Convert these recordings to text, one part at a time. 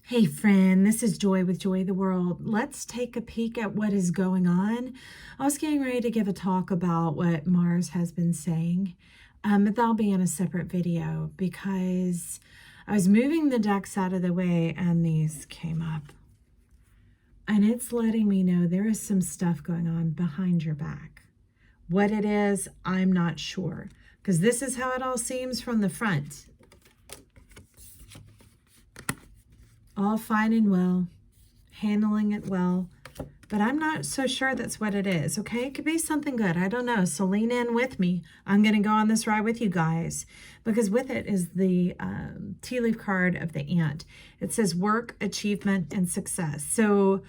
Hey friend, this is Joy with Joy the World. Let's take a peek at what is going on. I was getting ready to give a talk about what Mars has been saying, but that'll be in a separate video because I was moving the decks out of the way and these came up. And it's letting me know there is some stuff going on behind your back. What it is, I'm not sure, because this is how it all seems from the front. All fine and well, handling it well, but I'm not so sure that's what it is, okay? It could be something good. I don't know. So lean in with me. I'm going to go on this ride with you guys because with it is the tea leaf card of the ant. It says work, achievement, and success. So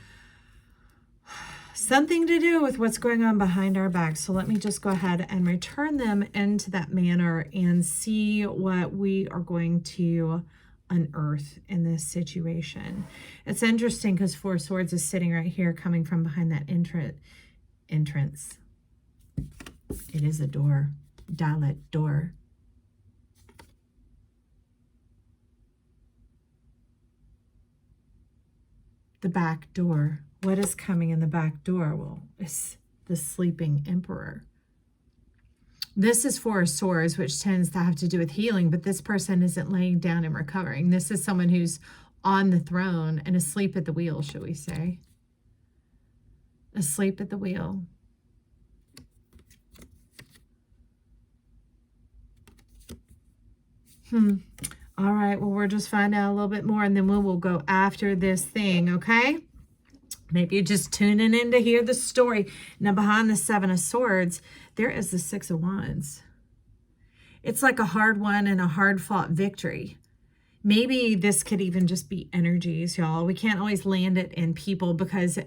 something to do with what's going on behind our back. So let me just go ahead and return them into that manner and see what we are going to unearth in this situation. It's interesting because Four of Swords is sitting right here coming from behind that entrance. It is a door. Dalit door. The back door. What is coming in the back door? Well, it's the sleeping emperor. This is Four of Swords, which tends to have to do with healing, but this person isn't laying down and recovering. This is someone who's on the throne and asleep at the wheel, shall we say. Asleep at the wheel. All right, well, we're just finding out a little bit more, and then we will go after this thing, okay? Maybe you're just tuning in to hear the story. Now, behind the Seven of Swords, there is the Six of Wands. It's like a hard one and a hard-fought victory. Maybe this could even just be energies, y'all. We can't always land it in people because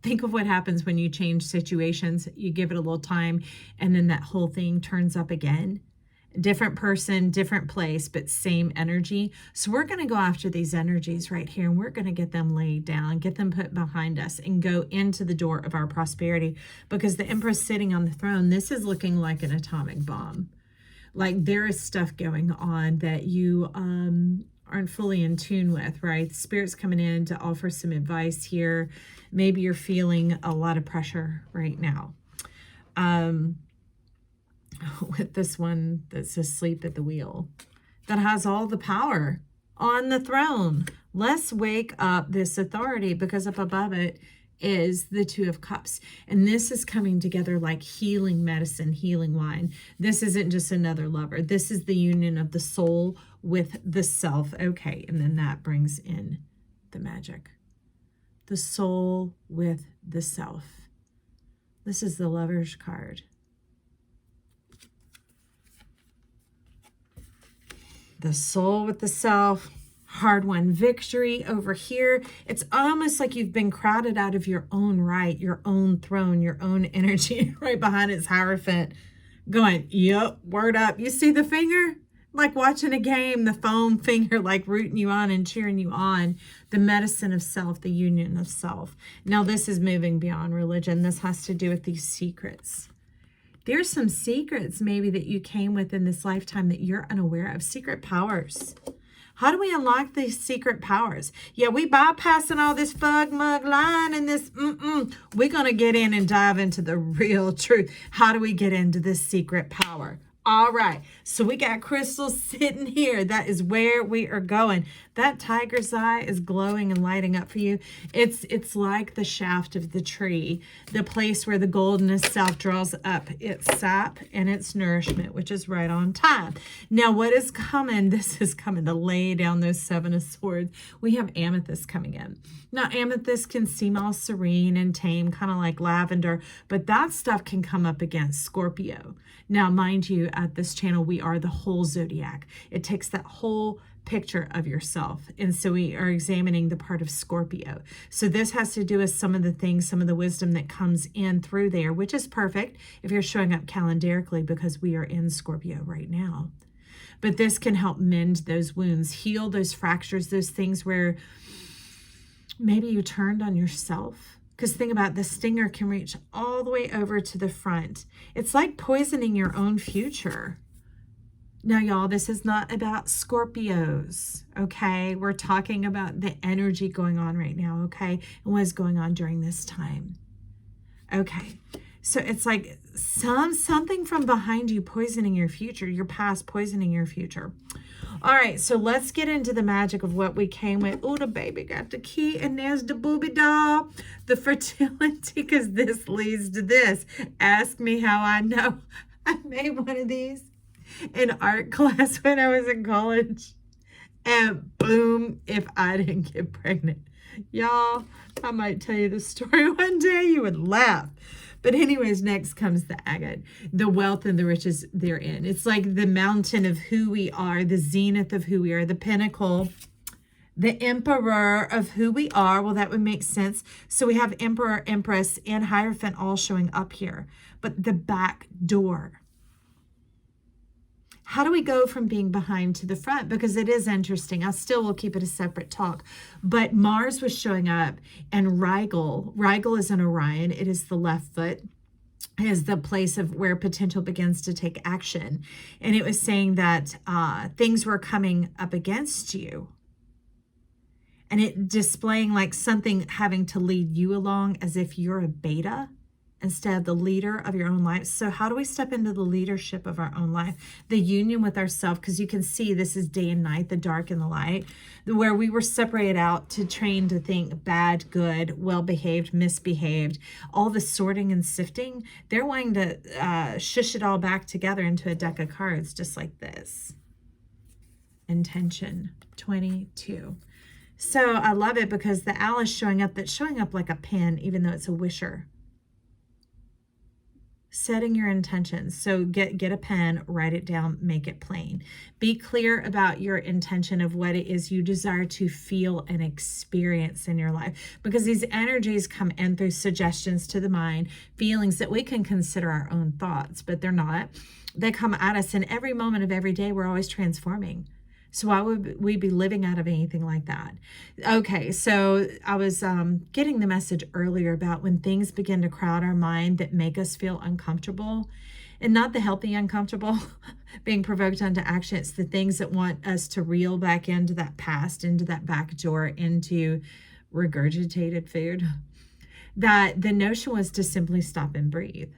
think of what happens when you change situations. You give it a little time, and then that whole thing turns up again. Different person, different place, but same energy. So we're going to go after these energies right here, and we're going to get them laid down, get them put behind us, and go into the door of our prosperity. Because the Empress sitting on the throne, this is looking like an atomic bomb. Like there is stuff going on that you aren't fully in tune with, right? Spirit's coming in to offer some advice here. Maybe you're feeling a lot of pressure right now. With this one that's asleep at the wheel, that has all the power on the throne. Let's wake up this authority, because up above it is the Two of Cups. And this is coming together like healing medicine, healing wine. This isn't just another lover. This is the union of the soul with the self. Okay, and then that brings in the magic. The soul with the self. This is the Lover's card. The soul with the self, hard-won victory over here. It's almost like you've been crowded out of your own right, your own throne, your own energy right behind its Hierophant going, yep, word up. You see the finger? Like watching a game, the foam finger like rooting you on and cheering you on. The medicine of self, the union of self. Now this is moving beyond religion. This has to do with these secrets. There's some secrets maybe that you came with in this lifetime that you're unaware of. Secret powers. How do we unlock these secret powers? Yeah, we bypassing all this fug mug line and this We're going to get in and dive into the real truth. How do we get into this secret power? All right, so we got crystals sitting here. That is where we are going. That tiger's eye is glowing and lighting up for you. It's like the shaft of the tree, the place where the golden self draws up its sap and its nourishment, which is right on time. Now, what is coming? This is coming to lay down those Seven of Swords. We have amethyst coming in. Now, amethyst can seem all serene and tame, kind of like lavender, but that stuff can come up against Scorpio. Now, mind you, at this channel, we are the whole zodiac. It takes that whole picture of yourself. And so we are examining the part of Scorpio. So this has to do with some of the things, some of the wisdom that comes in through there, which is perfect if you're showing up calendarically, because we are in Scorpio right now. But this can help mend those wounds, heal those fractures, those things where maybe you turned on yourself. Because think about it, the stinger can reach all the way over to the front. It's like poisoning your own future. Now, y'all, this is not about Scorpios, okay? We're talking about the energy going on right now, okay? And what is going on during this time. Okay, so it's like something from behind you poisoning your future, your past poisoning your future. All right, so let's get into the magic of what we came with. Oh, the baby got the key, and there's the booby doll, the fertility, because this leads to this. Ask me how I know. I made one of these in art class when I was in college. And boom, if I didn't get pregnant. Y'all, I might tell you the story one day. You would laugh. But anyways, next comes the agate, the wealth and the riches therein. It's like the mountain of who we are, the zenith of who we are, the pinnacle, the emperor of who we are. Well, that would make sense. So we have emperor, empress, and hierophant all showing up here. But the back door. How do we go from being behind to the front? Because it is interesting. I still will keep it a separate talk. But Mars was showing up, and Rigel is in Orion. It is the left foot. It is the place of where potential begins to take action. And it was saying that things were coming up against you. And it displaying like something having to lead you along as if you're a beta instead of the leader of your own life. So how do we step into the leadership of our own life? The union with ourselves, because you can see this is day and night, the dark and the light, where we were separated out to train to think bad, good, well-behaved, misbehaved, all the sorting and sifting. They're wanting to shush it all back together into a deck of cards, just like this. Intention 22. So I love it because the owl is showing up, that's showing up like a pen, even though it's a wisher. Setting your intentions. So get a pen, write it down, make it plain. Be clear about your intention of what it is you desire to feel and experience in your life, because these energies come in through suggestions to the mind, feelings that we can consider our own thoughts, but they're not. They come at us in every moment of every day. We're always transforming. So why would we be living out of anything like that? Okay, so I was getting the message earlier about when things begin to crowd our mind that make us feel uncomfortable, and not the healthy uncomfortable, being provoked onto action. It's the things that want us to reel back into that past, into that back door, into regurgitated food. That the notion was to simply stop and breathe.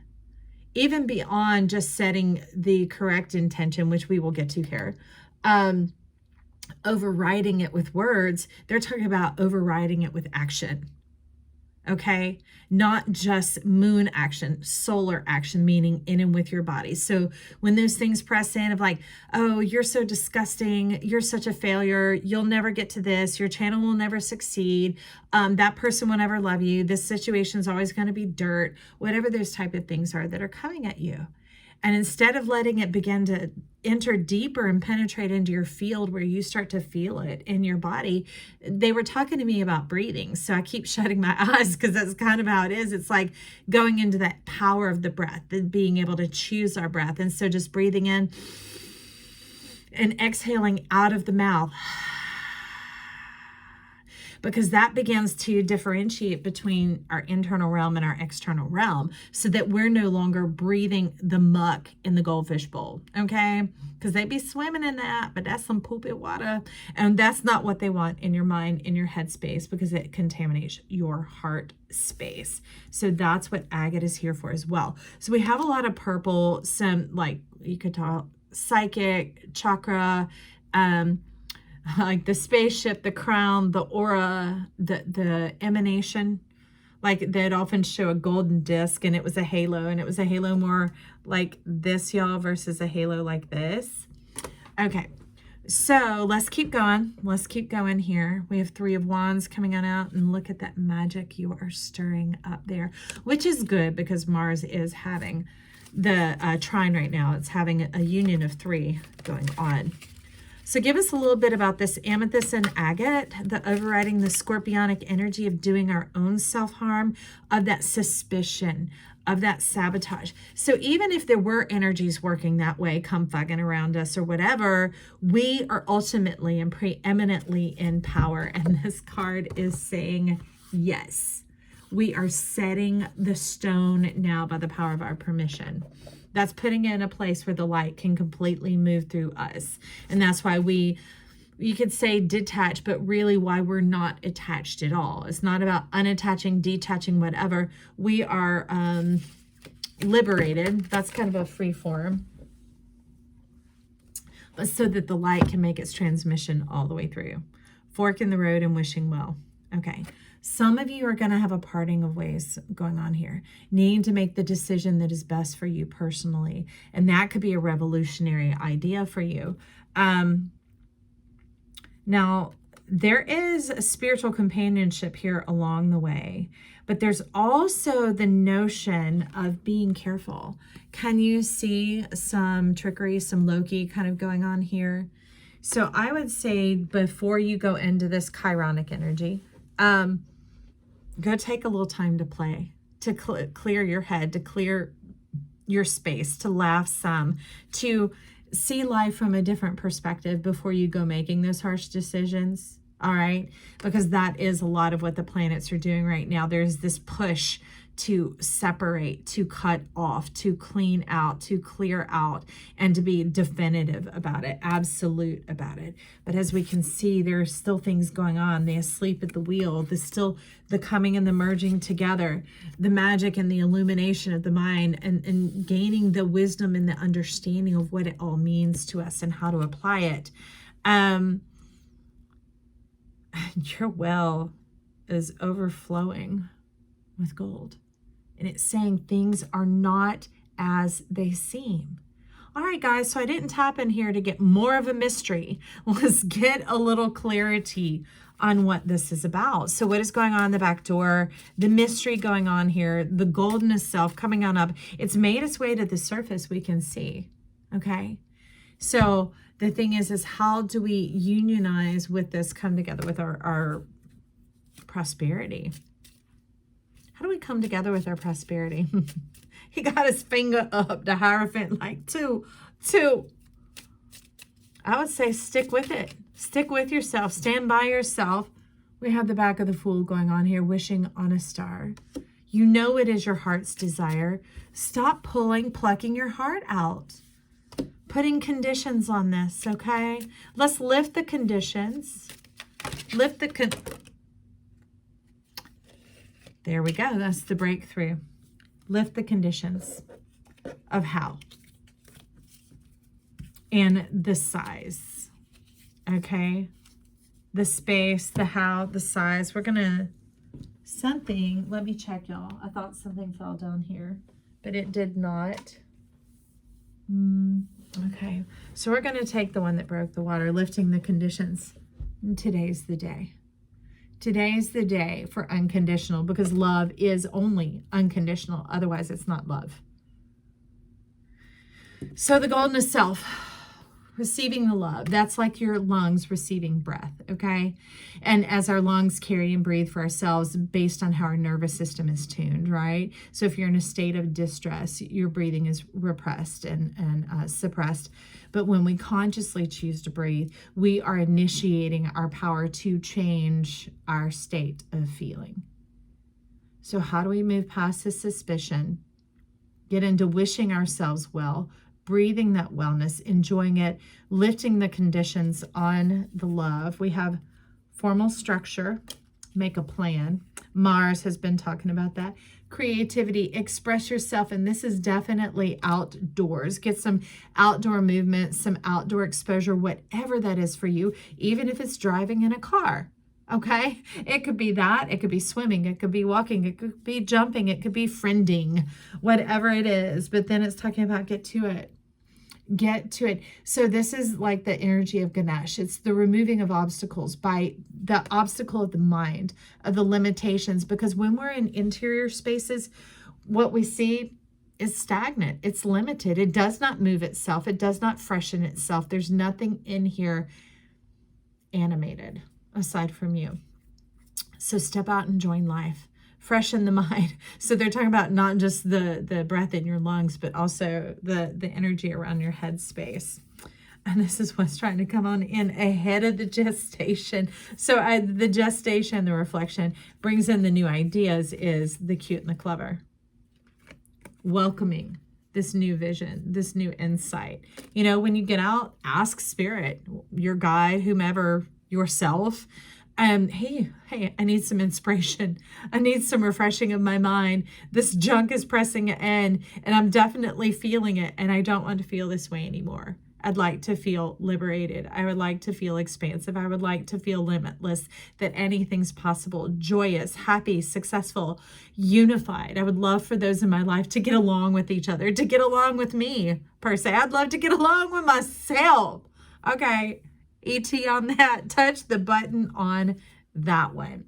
Even beyond just setting the correct intention, which we will get to here. Overriding it with words, they're talking about overriding it with action. Okay, not just moon action, solar action, meaning in and with your body. So when those things press in of like, oh, you're so disgusting, you're such a failure, you'll never get to this, your channel will never succeed, that person will never love you, this situation is always going to be dirt, whatever those type of things are that are coming at you. And instead of letting it begin to enter deeper and penetrate into your field where you start to feel it in your body, they were talking to me about breathing. So I keep shutting my eyes because that's kind of how it is. It's like going into that power of the breath, being able to choose our breath. And so just breathing in and exhaling out of the mouth, because that begins to differentiate between our internal realm and our external realm, so that we're no longer breathing the muck in the goldfish bowl, okay? Because they be swimming in that, but that's some poopy water, and that's not what they want in your mind, in your head space, because it contaminates your heart space. So that's what agate is here for as well. So we have a lot of purple, some like you could talk psychic, chakra, like the spaceship, the crown, the aura, the emanation, like they'd often show a golden disc and it was a halo, and it was a halo more like this, y'all, versus a halo like this. Okay, so let's keep going. Let's keep going here. We have 3 of Wands coming on out, and look at that magic you are stirring up there, which is good because Mars is having the trine right now. It's having a union of 3 going on. So give us a little bit about this amethyst and agate, the overriding the scorpionic energy of doing our own self-harm, of that suspicion, of that sabotage. So even if there were energies working that way, come fugging around us or whatever, we are ultimately and preeminently in power. And this card is saying, yes, we are setting the stone now by the power of our permission. That's putting it in a place where the light can completely move through us. And that's why you could say detach, but really why we're not attached at all. It's not about unattaching, detaching, whatever. We are liberated. That's kind of a free form. But so that the light can make its transmission all the way through. Fork in the road and wishing well. Okay. Some of you are going to have a parting of ways going on here, needing to make the decision that is best for you personally. And that could be a revolutionary idea for you. Now, there is a spiritual companionship here along the way, but there's also the notion of being careful. Can you see some trickery, some Loki kind of going on here? So I would say before you go into this chironic energy, go take a little time to play, to clear your head, to clear your space, to laugh some, to see life from a different perspective before you go making those harsh decisions. All right. Because that is a lot of what the planets are doing right now. There's this push to separate, to cut off, to clean out, to clear out, and to be definitive about it, absolute about it. But as we can see, there are still things going on. The asleep at the wheel, the coming and the merging together, the magic and the illumination of the mind, and gaining the wisdom and the understanding of what it all means to us and how to apply it. Your well is overflowing with gold. And it's saying things are not as they seem. All right, guys, so I didn't tap in here to get more of a mystery. Let's get a little clarity on what this is about. So what is going on in the back door, the mystery going on here, the goldenness self coming on up. It's made its way to the surface, we can see, okay? So the thing is how do we unionize with this, come together with our prosperity? How do we come together with our prosperity? He got his finger up, the Hierophant, like two. I would say stick with it. Stick with yourself. Stand by yourself. We have the back of the Fool going on here, wishing on a star. You know it is your heart's desire. Stop plucking your heart out. Putting conditions on this, okay? Let's lift the conditions. There we go. That's the breakthrough. Lift the conditions of how and the size, okay? The space, the how, the size. We're going to something. Let me check, y'all. I thought something fell down here, but it did not. Okay. So we're going to take the one that broke the water, lifting the conditions. And today's the day. Today is the day for unconditional, because love is only unconditional. Otherwise, it's not love. So the golden self, receiving the love, that's like your lungs receiving breath, okay? And as our lungs carry and breathe for ourselves based on how our nervous system is tuned, right? So if you're in a state of distress, your breathing is repressed and suppressed. But when we consciously choose to breathe, we are initiating our power to change our state of feeling. So how do we move past the suspicion, get into wishing ourselves well, breathing that wellness, enjoying it, lifting the conditions on the love? We have formal structure, make a plan. Mars has been talking about that. Creativity, express yourself, and this is definitely outdoors. Get some outdoor movement, some outdoor exposure, whatever that is for you, even if it's driving in a car, okay? It could be that, it could be swimming, it could be walking, it could be jumping, it could be friending, whatever it is. But then it's talking about get to it. Get to it. So this is like the energy of Ganesh. It's the removing of obstacles, by the obstacle of the mind, of the limitations. Because when we're in interior spaces, what we see is stagnant. It's limited. It does not move itself. It does not freshen itself. There's nothing in here animated aside from you. So step out and join life. Freshen the mind. So they're talking about not just the breath in your lungs, but also the energy around your head space. And this is what's trying to come on in ahead of the gestation. So the gestation, the reflection, brings in the new ideas, is the cute and the clever. Welcoming this new vision, this new insight. You know, when you get out, ask spirit, your guide, whomever, yourself, hey, I need some inspiration. I need some refreshing of my mind. This junk is pressing in, and I'm definitely feeling it, and I don't want to feel this way anymore. I'd like to feel liberated. I would like to feel expansive. I would like to feel limitless, that anything's possible, joyous, happy, successful, unified. I would love for those in my life to get along with each other, to get along with me, per se. I'd love to get along with myself. Okay, ET on that. Touch the button on that one.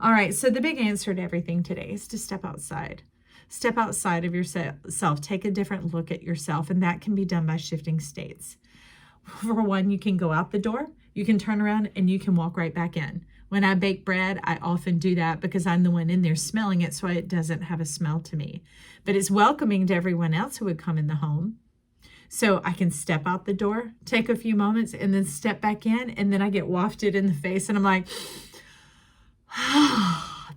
All right, so the big answer to everything today is to step outside. Step outside of yourself. Take a different look at yourself, and that can be done by shifting states. For one, you can go out the door, you can turn around, and you can walk right back in. When I bake bread, I often do that because I'm the one in there smelling it, so it doesn't have a smell to me. But it's welcoming to everyone else who would come in the home. So I can step out the door, take a few moments, and then step back in, and then I get wafted in the face, and I'm like,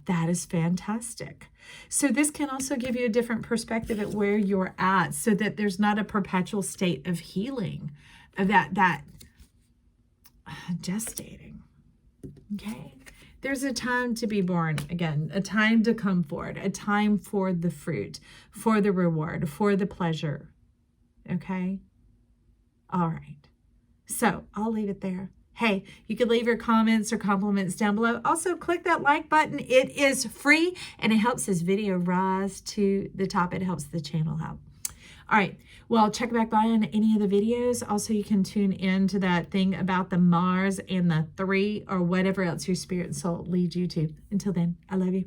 that is fantastic. So this can also give you a different perspective at where you're at, so that there's not a perpetual state of healing, of that gestating. Okay? There's a time to be born again, a time to come forward, a time for the fruit, for the reward, for the pleasure. Okay? All right. So I'll leave it there. Hey, you can leave your comments or compliments down below. Also, click that like button. It is free, and it helps this video rise to the top. It helps the channel out. All right. Well, check back by on any of the videos. Also, you can tune in to that thing about the Mars and the 3 or whatever else your spirit and soul leads you to. Until then, I love you.